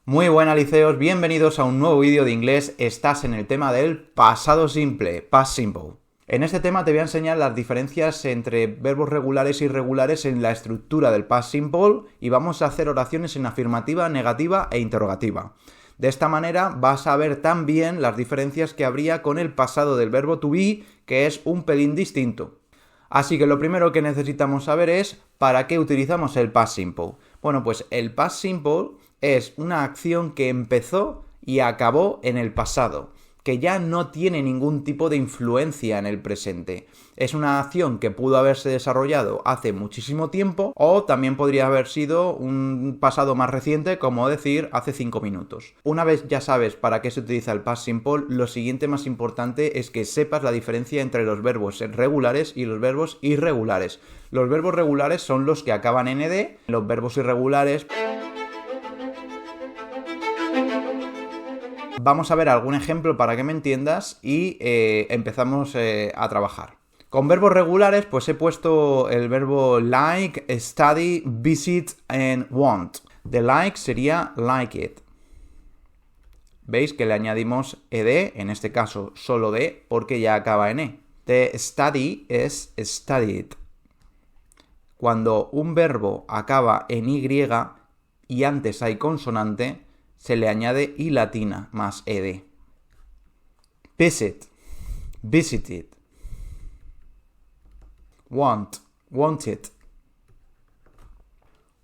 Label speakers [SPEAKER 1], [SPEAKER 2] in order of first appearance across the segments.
[SPEAKER 1] Muy buenas, liceos, bienvenidos a un nuevo vídeo de inglés. Estás en el tema del pasado simple, past simple. En este tema te voy a enseñar las diferencias entre verbos regulares e irregulares en la estructura del past simple y vamos a hacer oraciones en afirmativa, negativa e interrogativa. De esta manera vas a ver también las diferencias que habría con el pasado del verbo to be, que es un pelín distinto. Así que lo primero que necesitamos saber es ¿para qué utilizamos el past simple? Bueno, pues el past simple es una acción que empezó y acabó en el pasado, que ya no tiene ningún tipo de influencia en el presente. Es una acción que pudo haberse desarrollado hace muchísimo tiempo o también podría haber sido un pasado más reciente, como decir hace 5 minutos. Una vez ya sabes para qué se utiliza el past simple, lo siguiente más importante es que sepas la diferencia entre los verbos regulares y los verbos irregulares. Los verbos regulares son los que acaban en ed, los verbos irregulares... Vamos a ver algún ejemplo para que me entiendas y empezamos a trabajar. Con verbos regulares, pues he puesto el verbo like, study, visit and want. The like sería like it. ¿Veis que le añadimos ed, en este caso solo de, porque ya acaba en e? The study es studied. Cuando un verbo acaba en y y antes hay consonante, se le añade i latina más ed. Visit, visited. Want, wanted.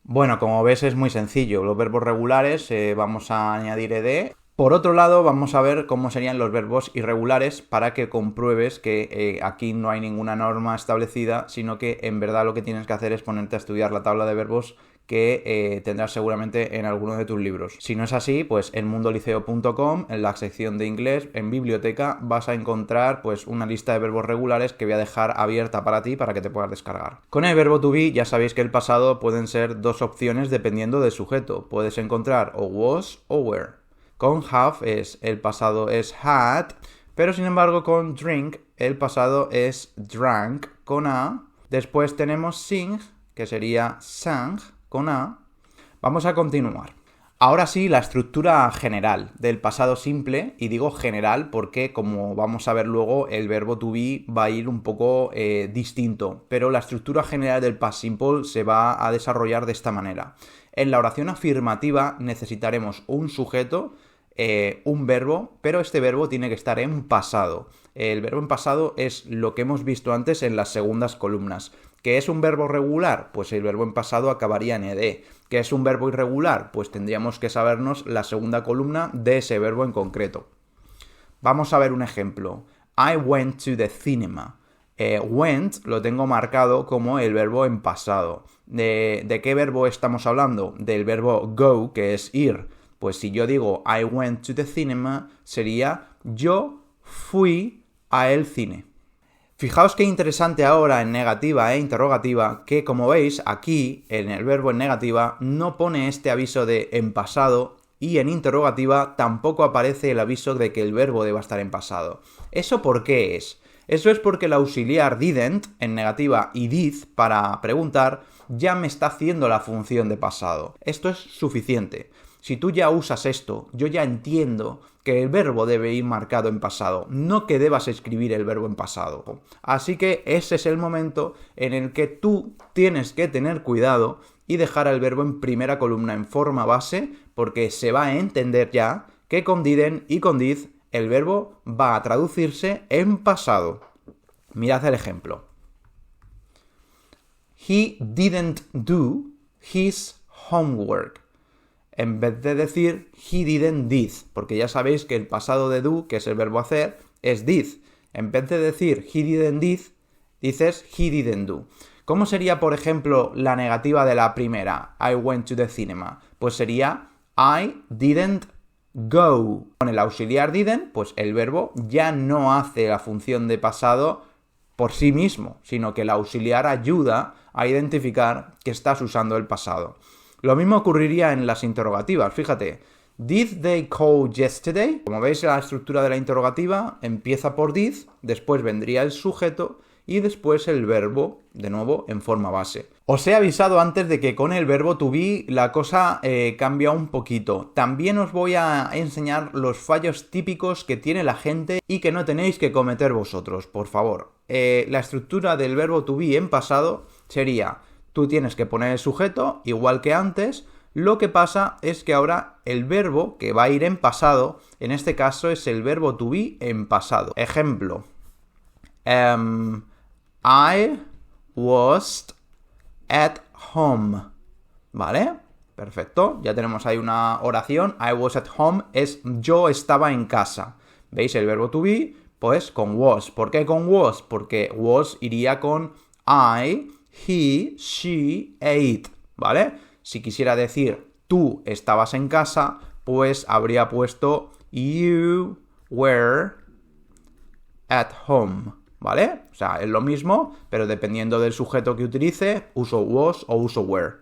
[SPEAKER 1] Bueno, como ves es muy sencillo. Los verbos regulares vamos a añadir ed. Por otro lado, vamos a ver cómo serían los verbos irregulares para que compruebes que aquí no hay ninguna norma establecida, sino que en verdad lo que tienes que hacer es ponerte a estudiar la tabla de verbos que tendrás seguramente en alguno de tus libros. Si no es así, pues en mundoliceo.com, en la sección de inglés, en biblioteca, vas a encontrar pues una lista de verbos regulares que voy a dejar abierta para ti para que te puedas descargar. Con el verbo to be ya sabéis que el pasado pueden ser dos opciones dependiendo del sujeto. Puedes encontrar o was o were. Con have el pasado es had, pero sin embargo con drink el pasado es drank con a. Después tenemos sing, que sería sang con a. Vamos a continuar. Ahora sí, la estructura general del pasado simple, y digo general porque como vamos a ver luego el verbo to be va a ir un poco distinto, pero la estructura general del past simple se va a desarrollar de esta manera. En la oración afirmativa necesitaremos un sujeto, un verbo, pero este verbo tiene que estar en pasado. El verbo en pasado es lo que hemos visto antes en las segundas columnas. ¿Qué es un verbo regular? Pues el verbo en pasado acabaría en ed. ¿Qué es un verbo irregular? Pues tendríamos que sabernos la segunda columna de ese verbo en concreto. Vamos a ver un ejemplo. I went to the cinema. Went lo tengo marcado como el verbo en pasado. ¿De qué verbo estamos hablando? Del verbo go, que es ir. Pues si yo digo I went to the cinema, sería yo fui a el cine. Fijaos qué interesante ahora en negativa e interrogativa que, como veis, aquí en el verbo en negativa no pone este aviso de en pasado y en interrogativa tampoco aparece el aviso de que el verbo deba estar en pasado. ¿Eso por qué es? Eso es porque el auxiliar didn't en negativa y did para preguntar ya me está haciendo la función de pasado. Esto es suficiente. Si tú ya usas esto, yo ya entiendo que el verbo debe ir marcado en pasado, no que debas escribir el verbo en pasado. Así que ese es el momento en el que tú tienes que tener cuidado y dejar el verbo en primera columna en forma base, porque se va a entender ya que con didn't y con did el verbo va a traducirse en pasado. Mirad el ejemplo. He didn't do his homework. En vez de decir he didn't did, porque ya sabéis que el pasado de do, que es el verbo hacer, es did. En vez de decir he didn't did, dices he didn't do. ¿Cómo sería, por ejemplo, la negativa de la primera? I went to the cinema. Pues sería I didn't go. Con el auxiliar didn't, pues el verbo ya no hace la función de pasado por sí mismo, sino que el auxiliar ayuda a identificar que estás usando el pasado. Lo mismo ocurriría en las interrogativas, fíjate. Did they call yesterday? Como veis, la estructura de la interrogativa empieza por did, después vendría el sujeto y después el verbo, de nuevo, en forma base. Os he avisado antes de que con el verbo to be la cosa cambia un poquito. También os voy a enseñar los fallos típicos que tiene la gente y que no tenéis que cometer vosotros, por favor. La estructura del verbo to be en pasado sería, tú tienes que poner el sujeto, igual que antes. Lo que pasa es que ahora el verbo que va a ir en pasado, en este caso es el verbo to be en pasado. Ejemplo. I was at home. ¿Vale? Perfecto. Ya tenemos ahí una oración. I was at home es yo estaba en casa. ¿Veis? El verbo to be, pues con was. ¿Por qué con was? Porque was iría con I, he, she, it. ¿Vale? Si quisiera decir tú estabas en casa, pues habría puesto you were at home, ¿vale? O sea, es lo mismo, pero dependiendo del sujeto que utilice, uso was o uso were.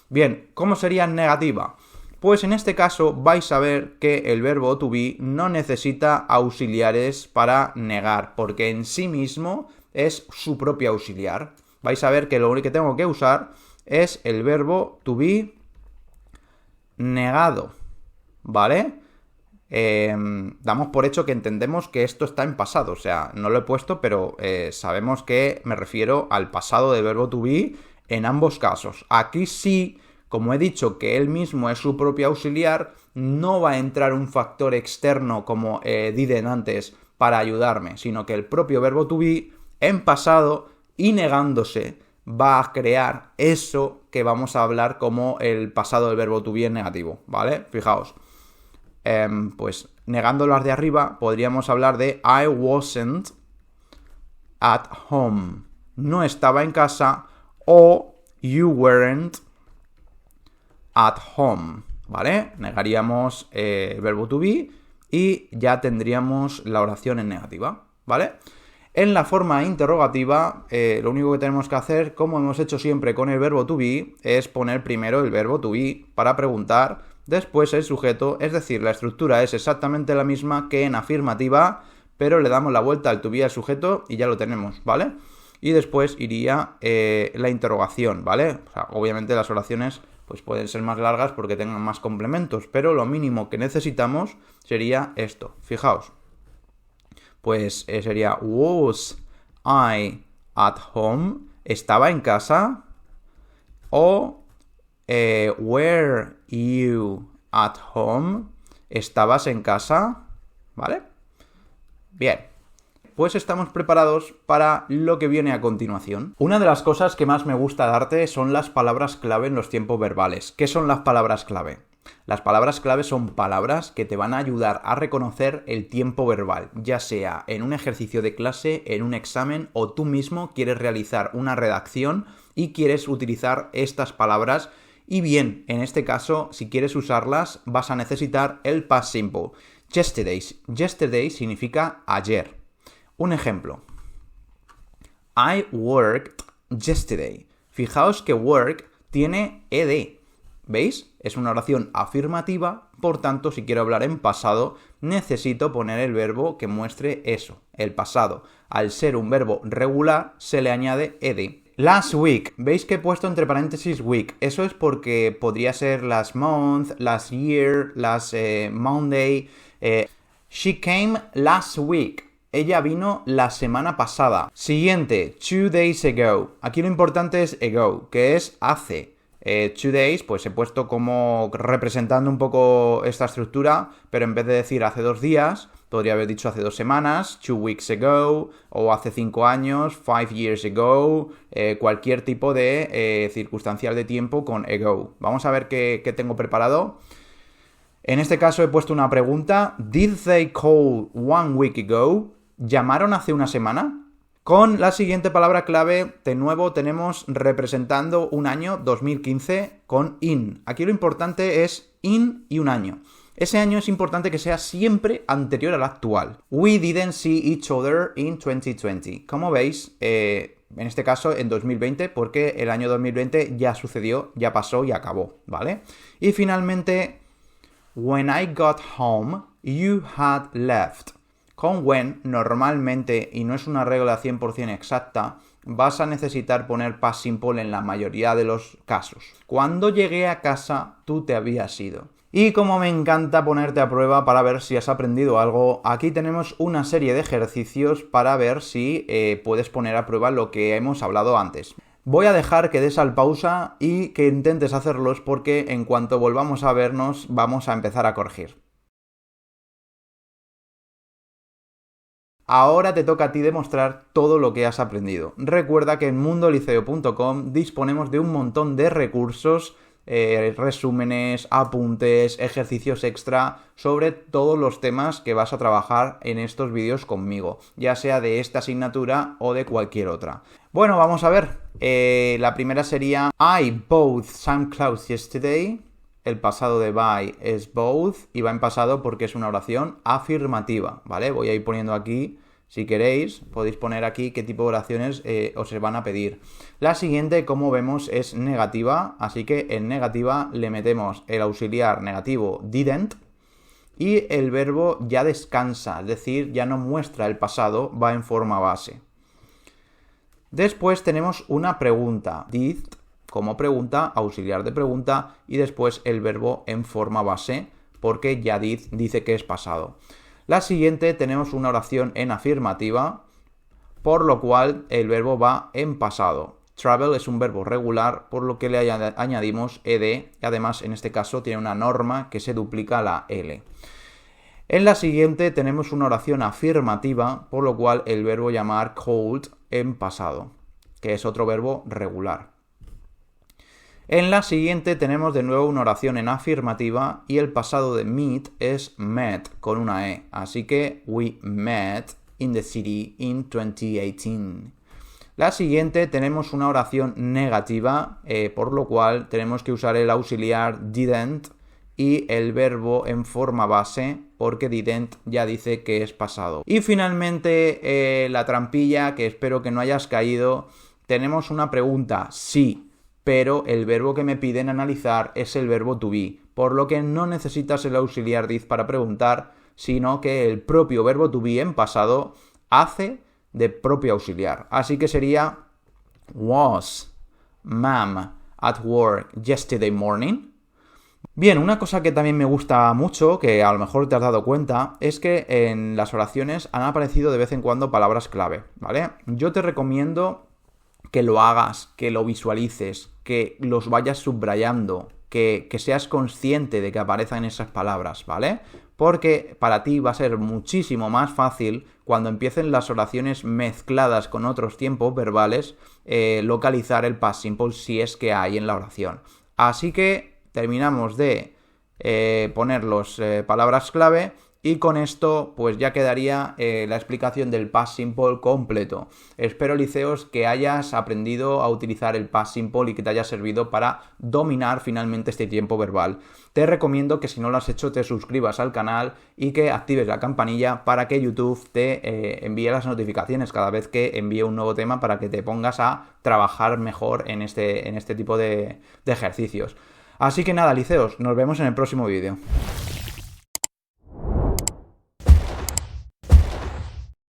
[SPEAKER 1] Bien, ¿cómo sería en negativa? Pues en este caso vais a ver que el verbo to be no necesita auxiliares para negar, porque en sí mismo es su propio auxiliar. Vais a ver que lo único que tengo que usar es el verbo to be negado, ¿vale? Damos por hecho que entendemos que esto está en pasado, o sea, no lo he puesto, pero sabemos que me refiero al pasado del verbo to be en ambos casos. Aquí sí, como he dicho que él mismo es su propio auxiliar, no va a entrar un factor externo como dicen antes para ayudarme, sino que el propio verbo to be en pasado y negándose va a crear eso que vamos a hablar como el pasado del verbo to be en negativo, ¿vale? Fijaos. Pues negando las de arriba, podríamos hablar de I wasn't at home. No estaba en casa, o you weren't at home, ¿vale? Negaríamos el verbo to be y ya tendríamos la oración en negativa, ¿vale? En la forma interrogativa, lo único que tenemos que hacer, como hemos hecho siempre con el verbo to be, es poner primero el verbo to be para preguntar, después el sujeto, es decir, la estructura es exactamente la misma que en afirmativa, pero le damos la vuelta al to be al sujeto y ya lo tenemos, ¿vale? Y después iría la interrogación, ¿vale? O sea, obviamente las oraciones pues pueden ser más largas porque tengan más complementos, pero lo mínimo que necesitamos sería esto, fijaos. Pues sería was I at home, estaba en casa, o were you at home, estabas en casa, ¿vale? Bien, pues estamos preparados para lo que viene a continuación. Una de las cosas que más me gusta darte son las palabras clave en los tiempos verbales. ¿Qué son las palabras clave? Las palabras clave son palabras que te van a ayudar a reconocer el tiempo verbal, ya sea en un ejercicio de clase, en un examen o tú mismo quieres realizar una redacción y quieres utilizar estas palabras. Y bien, en este caso, si quieres usarlas, vas a necesitar el past simple. Yesterday. Yesterday significa ayer. Un ejemplo. I worked yesterday. Fijaos que work tiene ed. ¿Veis? Es una oración afirmativa, por tanto, si quiero hablar en pasado, necesito poner el verbo que muestre eso, el pasado. Al ser un verbo regular, se le añade ed. Last week. ¿Veis que he puesto entre paréntesis week? Eso es porque podría ser last month, last year, last Monday. She came last week. Ella vino la semana pasada. Siguiente, 2 days ago. Aquí lo importante es ago, que es hace. 2 days, pues he puesto como representando un poco esta estructura, pero en vez de decir hace 2 días, podría haber dicho hace 2 semanas, 2 weeks ago, o hace 5 años, 5 years ago, cualquier tipo de circunstancial de tiempo con ago. Vamos a ver qué tengo preparado. En este caso he puesto una pregunta. Did they call 1 week ago? ¿Llamaron hace una semana? Con la siguiente palabra clave, de nuevo tenemos representando un año 2015 con in. Aquí lo importante es in y un año. Ese año es importante que sea siempre anterior al actual. We didn't see each other in 2020. Como veis, en este caso en 2020, porque el año 2020 ya sucedió, ya pasó y acabó, ¿vale? Y finalmente, when I got home, you had left. Con when, normalmente, y no es una regla 100% exacta, vas a necesitar poner past simple en la mayoría de los casos. Cuando llegué a casa, tú te habías ido. Y como me encanta ponerte a prueba para ver si has aprendido algo, aquí tenemos una serie de ejercicios para ver si puedes poner a prueba lo que hemos hablado antes. Voy a dejar que des al pausa y que intentes hacerlos porque en cuanto volvamos a vernos vamos a empezar a corregir. Ahora te toca a ti demostrar todo lo que has aprendido. Recuerda que en mundoliceo.com disponemos de un montón de recursos, resúmenes, apuntes, ejercicios extra sobre todos los temas que vas a trabajar en estos vídeos conmigo, ya sea de esta asignatura o de cualquier otra. Bueno, vamos a ver. La primera sería I bought some clothes yesterday. El pasado de buy es both y va en pasado porque es una oración afirmativa, ¿vale? Voy a ir poniendo aquí, si queréis, podéis poner aquí qué tipo de oraciones os van a pedir. La siguiente, como vemos, es negativa, así que en negativa le metemos el auxiliar negativo didn't y el verbo ya descansa, es decir, ya no muestra el pasado, va en forma base. Después tenemos una pregunta, did, como pregunta, auxiliar de pregunta y después el verbo en forma base porque ya dice que es pasado. La siguiente tenemos una oración en afirmativa, por lo cual el verbo va en pasado. Travel es un verbo regular, por lo que le añadimos ed y además en este caso tiene una norma que se duplica la L. En la siguiente tenemos una oración afirmativa, por lo cual el verbo llamar called en pasado, que es otro verbo regular. En la siguiente tenemos de nuevo una oración en afirmativa y el pasado de meet es met con una E. Así que we met in the city in 2018. La siguiente tenemos una oración negativa, por lo cual tenemos que usar el auxiliar didn't y el verbo en forma base porque didn't ya dice que es pasado. Y finalmente la trampilla, que espero que no hayas caído, tenemos una pregunta sí, pero el verbo que me piden analizar es el verbo to be, por lo que no necesitas el auxiliar did para preguntar, sino que el propio verbo to be en pasado hace de propio auxiliar. Así que sería was ma'am at work yesterday morning. Bien, una cosa que también me gusta mucho, que a lo mejor te has dado cuenta, es que en las oraciones han aparecido de vez en cuando palabras clave, ¿vale? Yo te recomiendo que lo hagas, que lo visualices, que los vayas subrayando, que seas consciente de que aparezcan esas palabras, ¿vale? Porque para ti va a ser muchísimo más fácil cuando empiecen las oraciones mezcladas con otros tiempos verbales, localizar el past simple si es que hay en la oración. Así que terminamos de poner las palabras clave. Y con esto pues ya quedaría la explicación del past simple completo. Espero, liceos, que hayas aprendido a utilizar el past simple y que te haya servido para dominar finalmente este tiempo verbal. Te recomiendo que si no lo has hecho te suscribas al canal y que actives la campanilla para que YouTube te envíe las notificaciones cada vez que envíe un nuevo tema para que te pongas a trabajar mejor en este tipo de ejercicios. Así que nada, liceos, nos vemos en el próximo vídeo.